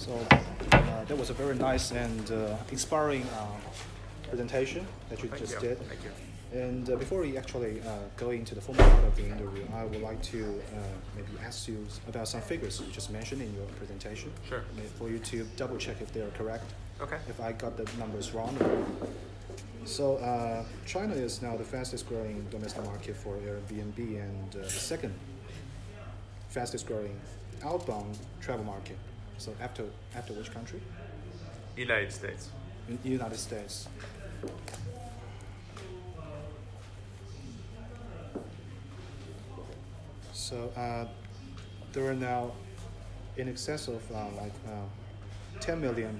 So that was a very nice and inspiring presentation that you just did. Thank you. And before we actually go into the formal part of the interview, I would like to maybe ask you about some figures you just mentioned in your presentation. Sure. For you to double check if they are correct. Okay. If I got the numbers wrong. So China is now the fastest growing domestic market for Airbnb and the second fastest growing outbound travel market. So after which country? United States. In United States. So there are now in excess of 10 million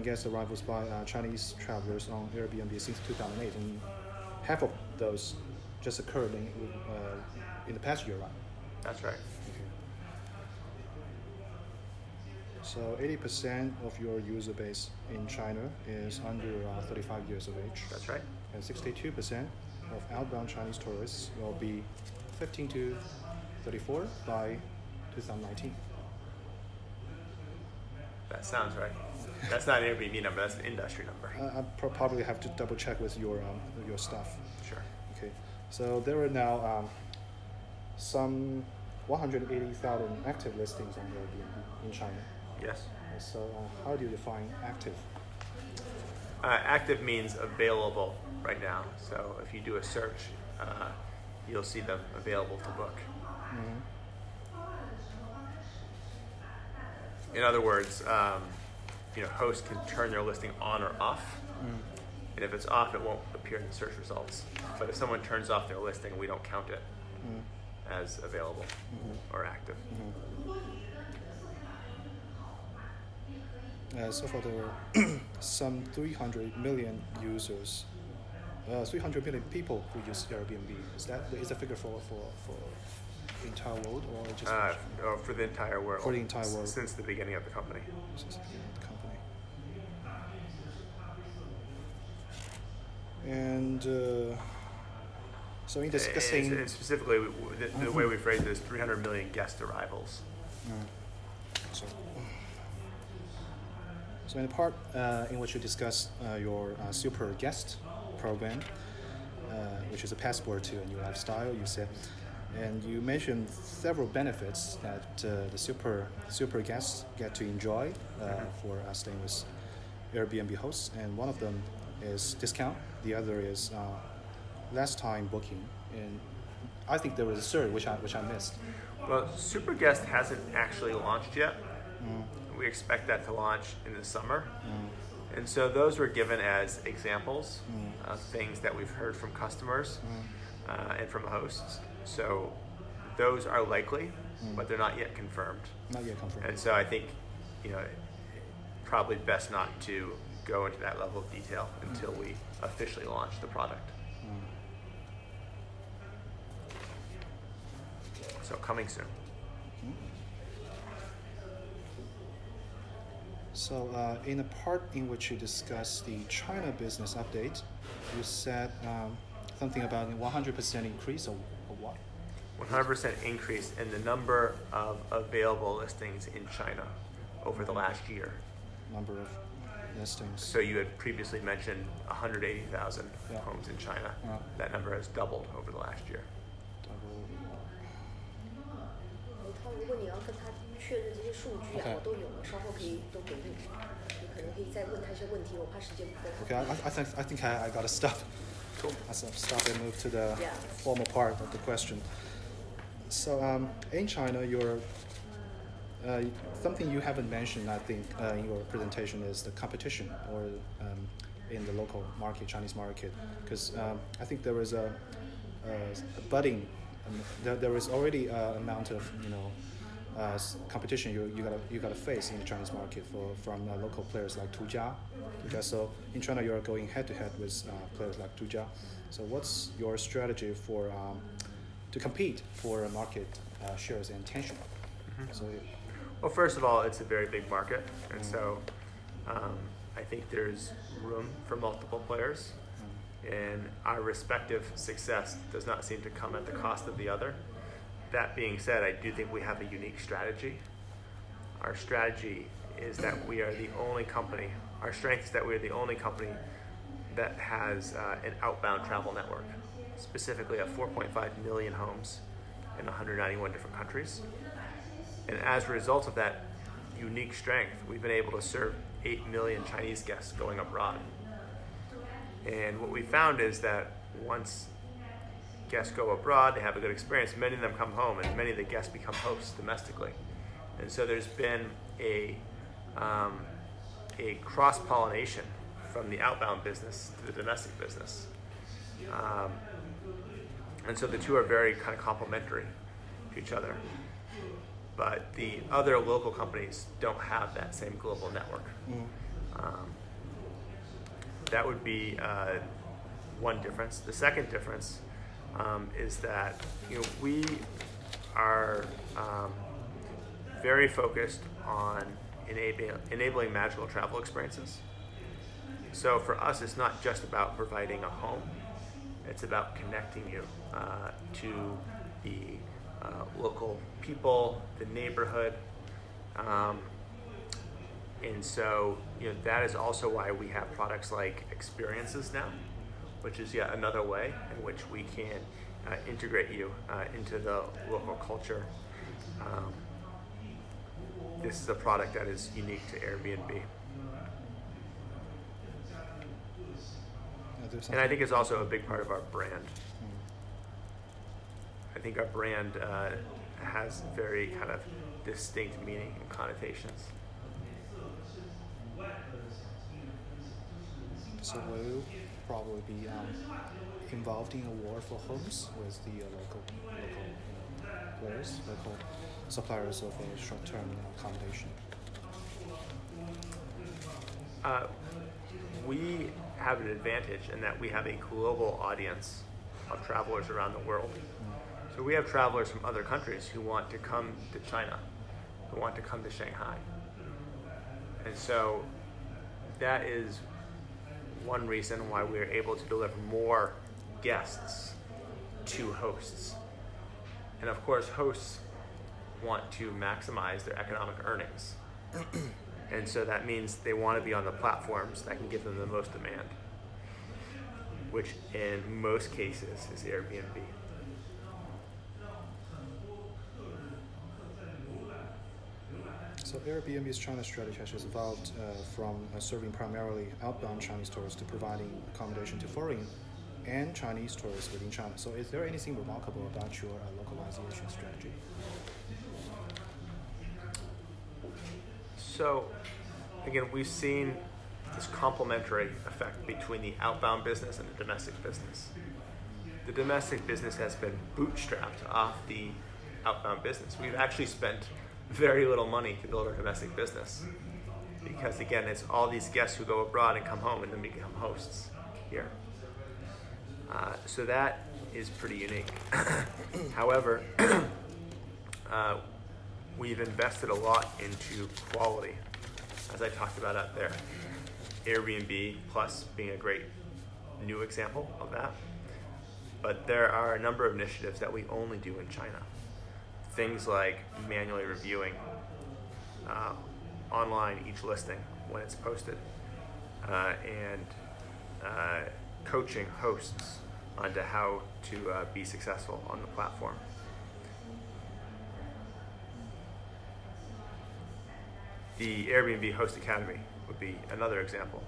guest arrivals by Chinese travelers on Airbnb since 2008, and half of those just occurred in the past year, right? That's right. Okay. So 80% of your user base in China is under 35 years of age. That's right. And 62% of outbound Chinese tourists will be 15 to 34 by 2019. That sounds right. That's not an Airbnb number. That's an industry number. I probably have to double check with your staff. Sure. Okay. So there are now some 180,000 active listings on Airbnb in China. Yes. So how do you define active? Active means available right now. So if you do a search, you'll see them available to book. Mm-hmm. In other words, hosts can turn their listing on or off. And if it's off, it won't appear in the search results. But if someone turns off their listing, we don't count it as available or active. So for the some 300 million users, 300 million people who use Airbnb, is a figure for the entire world or just for the entire world? For the entire world. Since the beginning of the company. Since the beginning of the company. And so in discussing... And specifically, the way we phrase it is 300 million guest arrivals. So in the part in which you discuss your super guest program, which is a passport to a new lifestyle, you said, and you mentioned several benefits that the super guests get to enjoy for staying with Airbnb hosts, and one of them is discount. The other is less time booking, and I think there was a third which I missed. Well, Super Guest hasn't actually launched yet. We expect that to launch in the summer. And so those were given as examples of things that we've heard from customers and from hosts. So those are likely, but they're not yet confirmed. Not yet confirmed. And so I think, probably best not to go into that level of detail until we officially launch the product. So coming soon. So in the part in which you discuss the China business update, you said something about a 100% increase or what? 100% increase in the number of available listings in China over the last year. Number of listings. So you had previously mentioned 180,000 homes in China. That number has doubled over the last year. 如果你要跟他确认这些数据我都有了，稍后可以都给你，你可能可以再问他一些问题，我怕时间不够。Okay, I think I gotta stop. Cool. I stop and move to the formal part of the question. So in China, you're something you haven't mentioned, I think, in your presentation is the competition or in the local market, Chinese market, because I think there is a budding. There is already an amount of competition you gotta face in the Chinese market from local players like Tujia. So in China you're going head to head with players like Tujia. So what's your strategy for to compete for market shares and attention? So well, first of all, it's a very big market, and so I think there's room for multiple players. And our respective success does not seem to come at the cost of the other. That being said, I do think we have a unique strategy. our strategy is that we are the only company, our strength is that we are the only company that has an outbound travel network, specifically of 4.5 million homes in 191 different countries. And as a result of that unique strength, we've been able to serve 8 million Chinese guests going abroad. And what we found is that once guests go abroad, they have a good experience, many of them come home, and many of the guests become hosts domestically. And so there's been a cross-pollination from the outbound business to the domestic business. And so the two are very kind of complementary to each other. But the other local companies don't have that same global network. That would be one difference. The second difference is that we are very focused on enabling magical travel experiences. So for us, it's not just about providing a home. It's about connecting you to the local people, the neighborhood. And so that is also why we have products like experiences now, which is yet another way in which we can integrate you into the local culture. This is a product that is unique to Airbnb. And I think it's also a big part of our brand. I think our brand has very kind of distinct meaning and connotations. So will you probably be involved in a war for homes with the local players, local suppliers of short-term accommodation? We have an advantage in that we have a global audience of travelers around the world. So we have travelers from other countries who want to come to China, who want to come to Shanghai. And so that is one reason why we're able to deliver more guests to hosts. And of course, hosts want to maximize their economic earnings. And so that means they want to be on the platforms that can give them the most demand, which in most cases is Airbnb. So Airbnb's China strategy has evolved from serving primarily outbound Chinese tourists to providing accommodation to foreign and Chinese tourists within China. So is there anything remarkable about your localization strategy? So again, we've seen this complementary effect between the outbound business and the domestic business. The domestic business has been bootstrapped off the outbound business. We've actually spent very little money to build our domestic business because, again, it's all these guests who go abroad and come home and then become hosts here. So that is pretty unique. However, we've invested a lot into quality, as I talked about out there. Airbnb Plus being a great new example of that. But there are a number of initiatives that we only do in China. Things like manually reviewing online each listing when it's posted, and coaching hosts onto how to be successful on the platform. The Airbnb Host Academy would be another example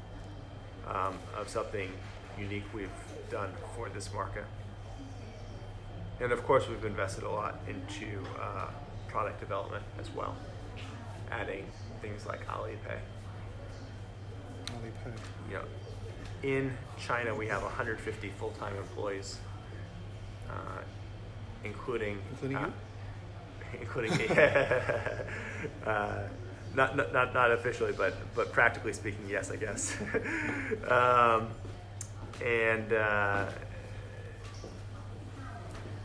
of something unique we've done for this market. And of course, we've invested a lot into product development as well, adding things like Alipay. Alipay. In China, we have 150 full-time employees, including you? Including me. Not officially, but practically speaking, yes, I guess.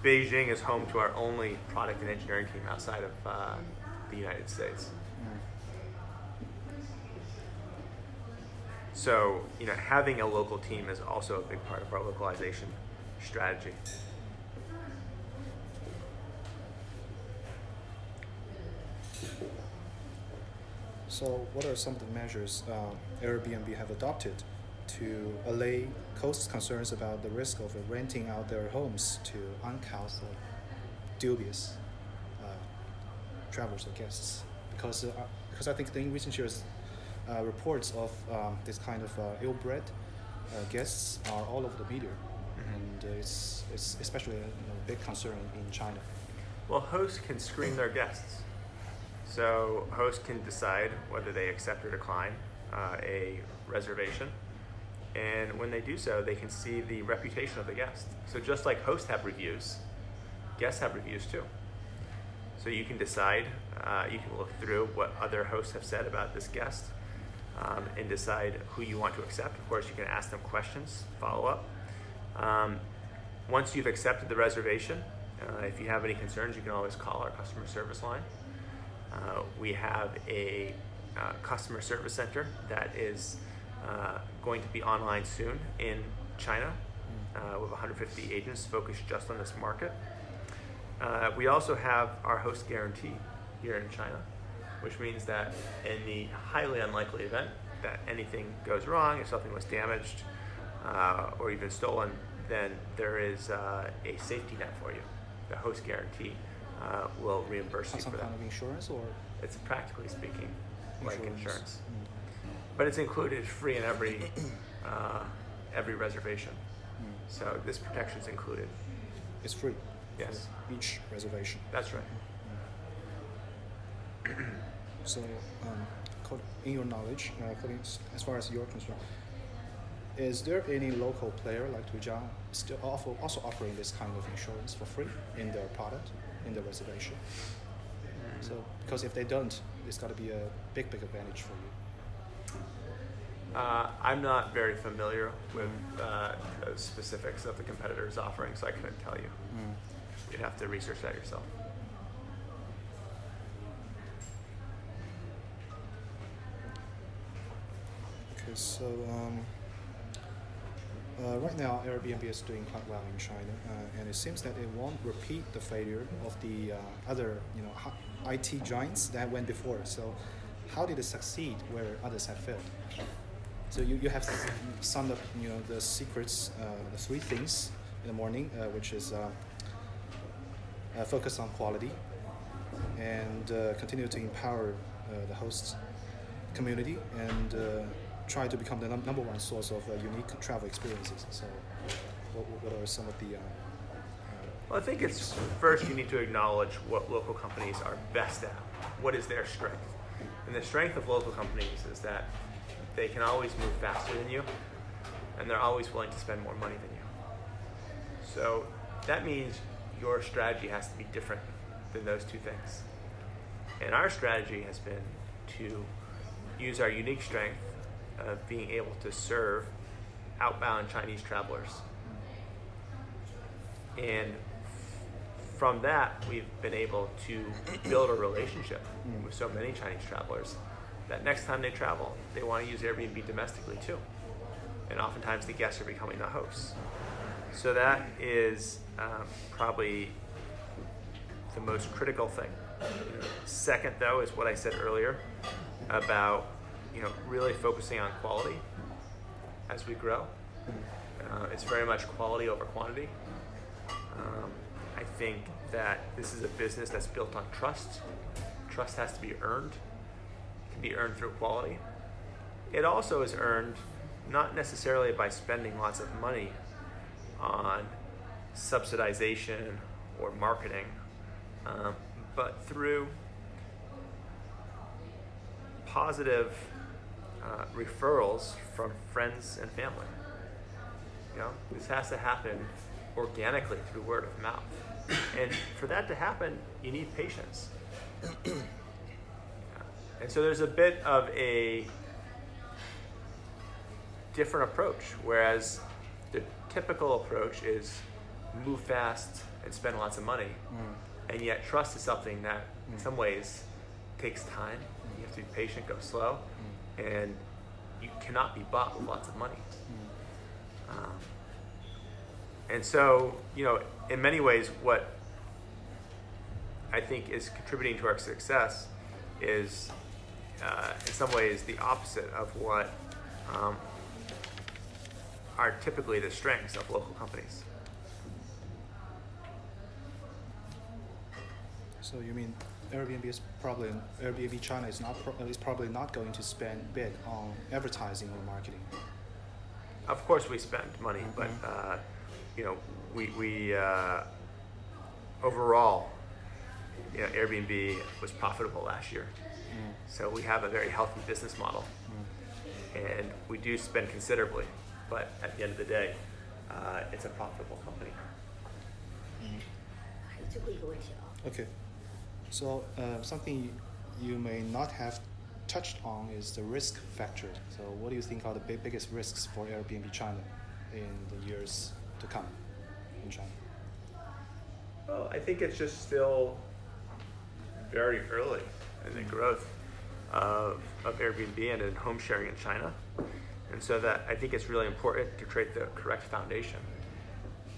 Beijing is home to our only product and engineering team outside of the United States. So, having a local team is also a big part of our localization strategy. So what are some of the measures Airbnb have adopted to allay hosts' concerns about the risk of renting out their homes to uncouth or dubious travelers or guests? Because I think in recent years, reports of this kind of ill-bred guests are all over the media, and it's especially a big concern in China. Well, hosts can screen their guests. So hosts can decide whether they accept or decline a reservation. And when they do so, they can see the reputation of the guest. So just like hosts have reviews, guests have reviews too. So you can decide, you can look through what other hosts have said about this guest and decide who you want to accept. Of course, you can ask them questions, follow up. Once you've accepted the reservation, if you have any concerns, you can always call our customer service line. We have a customer service center that is going to be online soon in China with 150 agents focused just on this market. We also have our host guarantee here in China, which means that in the highly unlikely event that anything goes wrong, if something was damaged or even stolen, then there is a safety net for you. The host guarantee will reimburse you for that. Some kind of insurance, or? It's practically speaking like insurance. But it's included free in every reservation. So this protection is included. It's free? Yes. For each reservation? That's right. So, in your knowledge, as far as you're concerned, is there any local player like Tujiang still also offering this kind of insurance for free in their product, in the reservation? So, because if they don't, it's got to be a big advantage for you. I'm not very familiar with the specifics of the competitors offering, so I couldn't tell you. You'd have to research that yourself. Okay, so right now Airbnb is doing quite well in China, and it seems that it won't repeat the failure of the other, IT giants that went before. So, how did it succeed where others have failed? So you have summed up, the secrets, the 3 things in the morning, which is focus on quality and continue to empower the host community and try to become the number one source of unique travel experiences. So what are some of the... Well, I think it's first you need to acknowledge what local companies are best at. What is their strength? And the strength of local companies is that they can always move faster than you, and they're always willing to spend more money than you. So that means your strategy has to be different than those 2 things. And our strategy has been to use our unique strength of being able to serve outbound Chinese travelers. And from that, we've been able to build a relationship with so many Chinese travelers that next time they travel, they want to use Airbnb domestically too. And oftentimes the guests are becoming the hosts. So that is probably the most critical thing. Second, though, is what I said earlier about really focusing on quality as we grow. It's very much quality over quantity. I think that this is a business that's built on trust. Trust has to be earned. It can be earned through quality. It also is earned not necessarily by spending lots of money on subsidization or marketing, but through positive referrals from friends and family. This has to happen organically through word of mouth. And for that to happen, you need patience. And so there's a bit of a different approach, whereas the typical approach is move fast and spend lots of money. And yet trust is something that in some ways takes time. You have to be patient, go slow, and you cannot be bought with lots of money. And so, in many ways, what I think is contributing to our success is in some ways the opposite of what are typically the strengths of local companies. So you mean Airbnb China is probably not going to spend big on advertising or marketing? Of course, we spend money, but we overall, Airbnb was profitable last year, so we have a very healthy business model, and we do spend considerably, but at the end of the day, it's a profitable company. Okay, so something you may not have touched on is the risk factor. So what do you think are the biggest risks for Airbnb China in the years to come in China? Well, I think it's just still very early in the growth of Airbnb and in home sharing in China. And so that I think it's really important to create the correct foundation.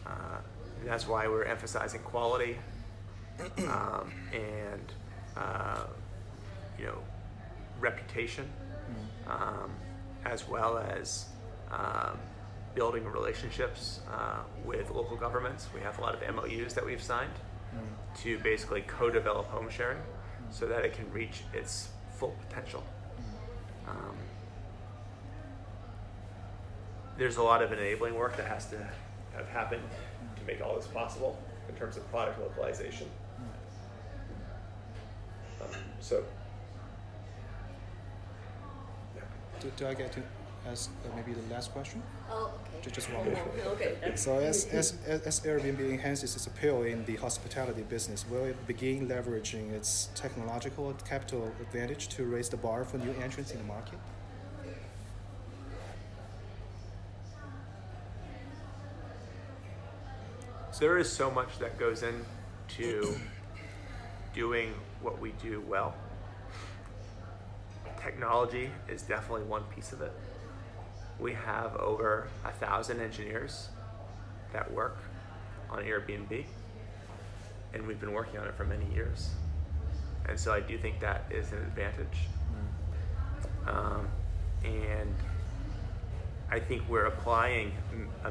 And that's why we're emphasizing quality and reputation, as well as building relationships with local governments. We have a lot of MOUs that we've signed to basically co-develop home sharing so that it can reach its full potential. There's a lot of enabling work that has to have happened to make all this possible in terms of product localization. Do I get to ask maybe the last question? Oh, okay. Just one more. Okay. So as Airbnb enhances its appeal in the hospitality business, will it begin leveraging its technological and capital advantage to raise the bar for new entrants in the market? So there is so much that goes into doing what we do well. Technology is definitely one piece of it. We have over 1,000 engineers that work on Airbnb, and we've been working on it for many years. And so I do think that is an advantage. And I think we're applying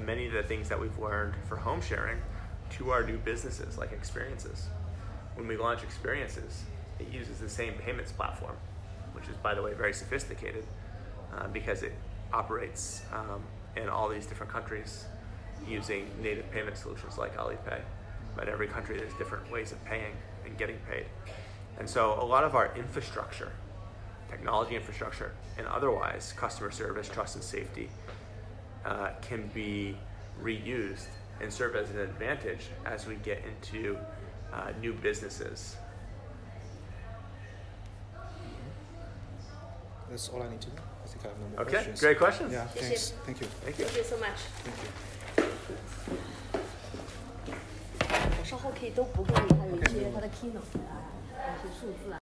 many of the things that we've learned for home sharing to our new businesses, like experiences. When we launch experiences, it uses the same payments platform, which is, by the way, very sophisticated because it operates in all these different countries using native payment solutions like Alipay. But every country, there's different ways of paying and getting paid. And so a lot of our infrastructure, technology infrastructure, and otherwise customer service, trust, and safety can be reused and serve as an advantage as we get into new businesses. That's all I need to know. I think I have no more Okay, questions. great questions. Yeah, thanks. Thank you. Thank you. Thank you so much. Thank you. 我稍后可以都不给你，还有一些它的 keynote 啊，一些数字啊。